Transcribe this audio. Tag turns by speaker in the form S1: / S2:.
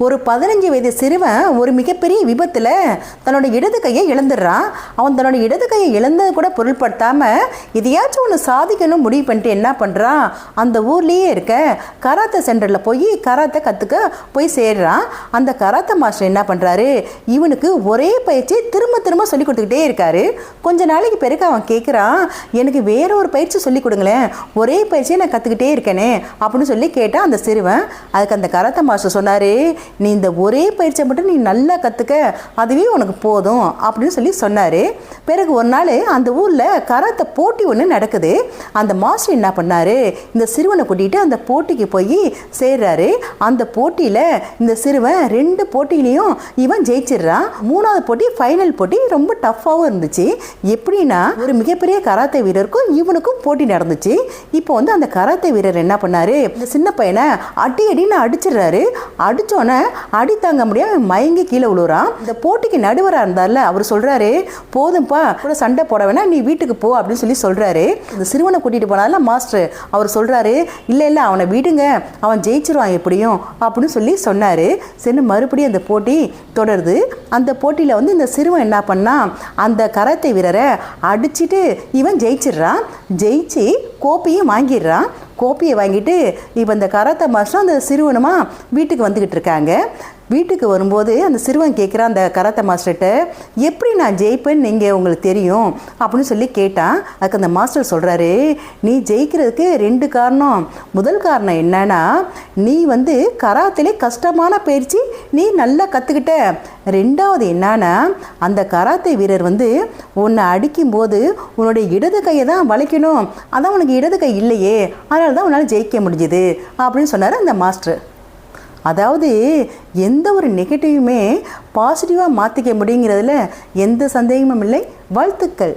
S1: ஒரு 15 வயது சிறுவன் ஒரு மிகப்பெரிய விபத்தில் தன்னோட இடது கையை இழந்துடுறான். அவன் தன்னோட இடது கையை இழந்தது கூட பொருள்படுத்தாமல் எதையாச்சும் ஒன்று சாதிக்கணும் முடிவு பண்ணிட்டு என்ன பண்ணுறான், அந்த ஊர்லேயே இருக்க கராத்தே சென்டரில் போய் கராத்தே கற்றுக்க போய் சேர்றான். அந்த கராத்தே மாஸ்டர் என்ன பண்ணுறாரு, இவனுக்கு ஒரே பயிற்சி திரும்ப திரும்ப சொல்லி கொடுத்துக்கிட்டே இருக்காரு. கொஞ்ச நாளைக்கு பிறகு அவன் கேட்குறான், எனக்கு வேற ஒரு பயிற்சி சொல்லி கொடுங்களேன், ஒரே பயிற்சியை நான் கற்றுக்கிட்டே இருக்கேனே அப்படின்னு சொல்லி கேட்டான் அந்த சிறுவன். அதுக்கு அந்த கராத்தே மாஸ்டர் சொன்னார், நீ இந்த ஒரே பயிற்சியை மட்டும் நீ நல்லா கற்றுக்க, அதுவே உனக்கு போதும் அப்படின்னு சொல்லி சொன்னார். பிறகு ஒரு நாள் அந்த ஊரில் கராத்தே போட்டி ஒன்று நடக்குது. அந்த மாஸ்டர் என்ன பண்ணார், இந்த சிறுவனை கூட்டிகிட்டு அந்த போட்டிக்கு போய் சேர்றாரு. அந்த போட்டியில் இந்த சிறுவன் 2 போட்டியிலையும் இவன் ஜெயிச்சிடுறான். 3வது போட்டி ஃபைனல் போட்டி ரொம்ப டஃப்பாகவும் இருந்துச்சு. எப்படின்னா ஒரு மிகப்பெரிய கராத்தே வீரருக்கும் இவனுக்கும் போட்டி நடந்துச்சு. இப்போ வந்து அந்த கராத்தே வீரர் என்ன பண்ணார், இந்த சின்ன பையனை அடின்னு அடிச்சிடுறாரு. அடித்தோன்னே அடி தாங்க முடியாமல் மயங்கி கீழே விழுறான். இந்த போட்டிக்கு நடுவராக இருந்தார்ல அவர் சொல்கிறாரு, போதும்ப்பா கூட சண்டை போட வேணாம், நீ வீட்டுக்கு போ அப்படின்னு சொல்லி சொல்கிறாரு. இந்த சிறுவனை கூட்டிகிட்டு போனால மாஸ்டர் அவர் சொல்கிறாரு, இல்லை அவனை விடுங்க, அவன் ஜெயிச்சிருவான் எப்படியும் அப்படின்னு சொல்லி சொன்னார். சரி, மறுபடியும் அந்த போட்டி தொடருது. அந்த போட்டியில் வந்து இந்த சிறுவன் என்ன பண்ணான், அந்த கராத்தே வீரரை அடிச்சுட்டு இவன் ஜெயிச்சிடுறான். ஜெயிச்சு கோப்பையும் வாங்கிடுறான். கோப்பையை வாங்கிட்டு இப்போ இந்த கராத்தே மாஸ்டர் அந்த சிறுவனுமா வீட்டுக்கு வந்துக்கிட்டு இருக்காங்க. வீட்டுக்கு வரும்போது அந்த சிறுவன் கேட்குறான் அந்த கராத்தே மாஸ்டர்கிட்ட, எப்படி நான் ஜெயிப்பேன்னு நீங்கள் உங்களுக்கு தெரியும் அப்படின்னு சொல்லி கேட்டான். அதுக்கு அந்த மாஸ்டர் சொல்கிறாரு, நீ ஜெயிக்கிறதுக்கு 2 காரணம். முதல் காரணம் என்னன்னா, நீ வந்து கராத்திலே கஷ்டமான பயிற்சி நீ நல்லா கற்றுக்கிட்ட. 2வது என்னன்னா, அந்த கராத்தே வீரர் வந்து உன்னை அடிக்கும்போது உன்னுடைய இடது கையை தான் வளைக்கணும், அதான் உனக்கு இடது கை இல்லையே, அதனால தான் உன்னால் ஜெயிக்க முடிஞ்சுது அப்படின்னு சொன்னார் அந்த மாஸ்டர். அதாவது எந்த ஒரு நெகட்டிவுமே பாசிட்டிவாக மாற்றிக்க முடியுங்கிறதுல எந்த சந்தேகமும் இல்லை. வாழ்த்துக்கள்.